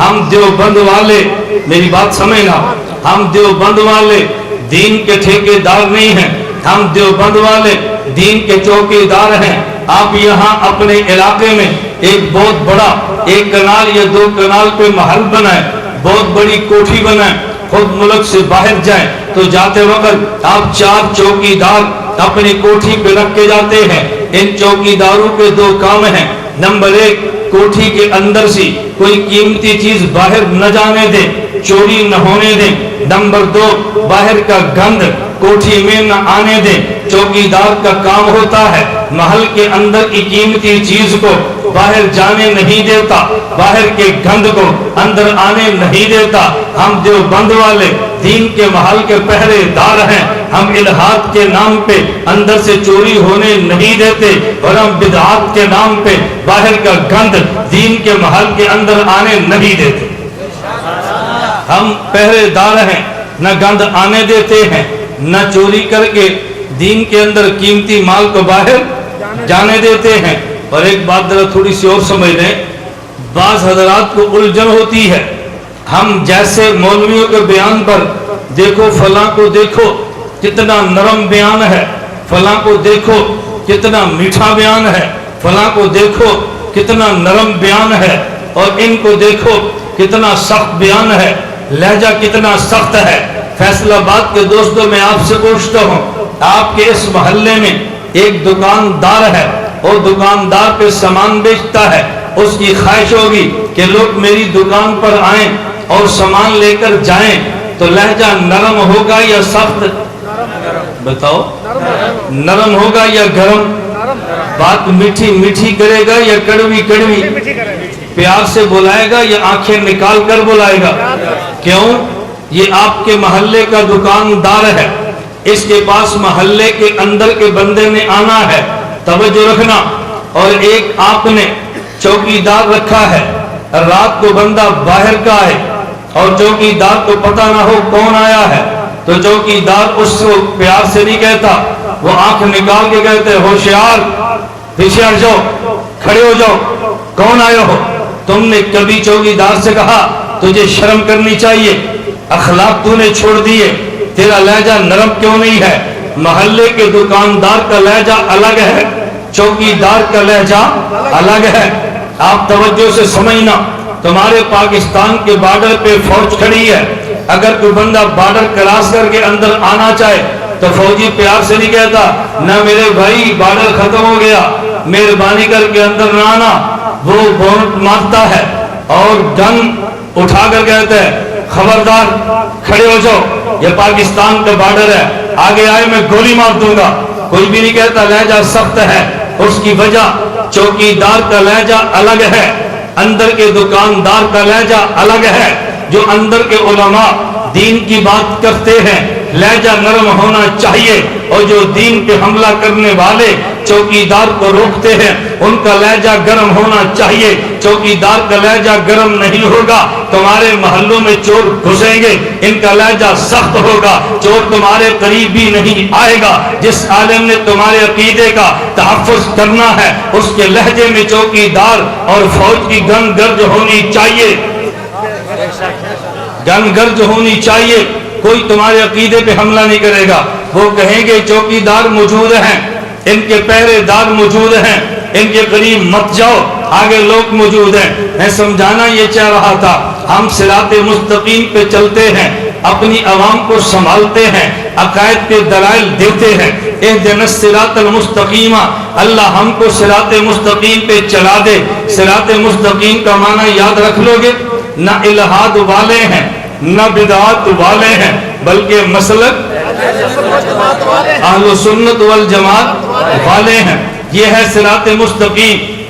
ہم دیوبند والے، میری بات سمجھنا، ہم دیوبند والے دین کے ٹھیکیدار نہیں ہیں، ہم دیوبند والے دین کے چوکیدار ہیں۔ آپ یہاں اپنے علاقے میں ایک بہت بڑا 1 کنال یا 2 کنال پہ محل بنائیں، بہت بڑی کوٹھی بنائیں، خود ملک سے باہر جائیں تو جاتے وقت آپ 4 چوکیدار اپنی کوٹھی پہ رکھ کے جاتے ہیں۔ ان چوکیداروں کے 2 کام ہیں۔ نمبر 1، کوٹھی کے اندر سے کوئی قیمتی چیز باہر نہ جانے دیں، چوری نہ ہونے دیں۔ نمبر 2، باہر کا گند کوٹھی میں نہ آنے دیں۔ چوکیدار کا کام ہوتا ہے محل کے اندر کی قیمتی چیز کو باہر جانے نہیں دیتا، باہر کے گند کو اندر آنے نہیں دیتا۔ ہم دیوبند والے دین کے محل کے پہرے دار ہیں، ہم الہاد کے نام پہ اندر سے چوری ہونے نہیں دیتے، اور ہم بدعات کے نام پہ باہر کا گند دین کے محل کے اندر آنے نہیں دیتے۔ ہم پہرے دار ہیں، نہ گند آنے دیتے ہیں، نہ چوری کر کے دین کے اندر قیمتی مال کو باہر جانے دیتے ہیں۔ اور ایک بات ذرا تھوڑی سی اور سمجھ لیں، بعض حضرات کو الجھن ہوتی ہے، ہم جیسے مولویوں کے بیان پر دیکھو فلاں کو دیکھو کتنا نرم بیان ہے، فلاں کو دیکھو کتنا میٹھا بیان ہے، فلاں کو دیکھو کتنا نرم بیان ہے، اور ان کو دیکھو کتنا سخت بیان ہے، لہجہ کتنا سخت ہے۔ فیصل آباد کے دوستوں میں آپ سے پوچھتا ہوں، آپ کے اس محلے میں ایک دکاندار ہے، وہ دکاندار پہ سامان بیچتا ہے، اس کی خواہش ہوگی کہ لوگ میری دکان پر آئیں اور سامان لے کر جائیں، تو لہجہ نرم ہوگا یا سخت؟ بتاؤ، نرم ہوگا یا گرم؟ بات میٹھی میٹھی کرے گا یا کڑوی کڑوی؟ پیار سے بلائے گا یا آنکھیں نکال کر بلائے گا؟ کیوں؟ یہ آپ کے محلے کا دکاندار ہے، اس کے پاس محلے کے اندر کے بندے نے آنا ہے، توجہ رکھنا۔ اور ایک آپ نے چوکیدار رکھا ہے، رات کو بندہ باہر کا ہے اور چوکیدار کو پتہ نہ ہو کون آیا ہے، تو چوکیدار اس کو پیار سے نہیں کہتا، وہ آنکھ نکال کے کہتے ہوشیار، پیچھے ہٹ جاؤ، کھڑے ہو جاؤ، کون آئے ہو؟ تم نے کبھی چوکیدار سے کہا تجھے شرم کرنی چاہیے، اخلاق تو نے چھوڑ دیے، تیرا لہجہ نرم کیوں نہیں ہے؟ محلے کے دکاندار کا لہجہ الگ ہے، چوکیدار کا لہجہ الگ ہے۔ آپ توجہ سے سمجھنا، تمہارے پاکستان کے بارڈر پہ فوج کھڑی ہے، اگر کوئی بندہ بارڈر کراس کر کے اندر آنا چاہے تو فوجی پیار سے نہیں کہتا نہ میرے بھائی بارڈر ختم ہو گیا، مہربانی کر کے اندر نہ آنا، وہ بونٹ مارتا ہے اور گن اٹھا کر کہتا ہے خبردار کھڑے ہو جاؤ، یہ پاکستان کا بارڈر ہے، آگے آئے میں گولی مار دوں گا۔ کوئی بھی نہیں کہتا، لہجہ سخت ہے۔ اس کی وجہ چوکیدار کا لہجہ الگ ہے، اندر کے دکاندار کا لہجہ الگ ہے۔ جو اندر کے علماء دین کی بات کرتے ہیں لہجہ نرم ہونا چاہیے، اور جو دین پہ حملہ کرنے والے چوکیدار کو روکتے ہیں ان کا لہجہ گرم ہونا چاہیے۔ چوکیدار کا لہجہ گرم نہیں ہوگا، تمہارے محلوں میں چور گھسیں گے، ان کا لہجہ سخت ہوگا، چور تمہارے قریب بھی نہیں آئے گا۔ جس عالم نے تمہارے عقیدے کا تحفظ کرنا ہے اس کے لہجے میں چوکیدار اور فوج کی گن گرج ہونی چاہیے، گن گرج ہونی چاہیے۔ کوئی تمہارے عقیدے پہ حملہ نہیں کرے گا، وہ کہیں گے چوکیدار موجود ہیں، ان کے پہرے دار موجود ہیں، ان کے قریب مت جاؤ، آگے لوگ موجود ہیں۔ میں سمجھانا یہ چاہ رہا تھا، ہم صراط مستقیم پہ چلتے ہیں، اپنی عوام کو سنبھالتے ہیں، عقائد کے دلائل دیتے ہیں۔ اہدنا الصراط المستقیم، اللہ ہم کو صراط مستقیم پہ چلا دے۔ صراط مستقیم کا معنی یاد رکھ لو گے، نہ الہاد والے ہیں نہ بدعات والے ہیں، بلکہ مسلک اہل سنت والجماعت والے ہیں۔ یہ ہے صراط مستقیم۔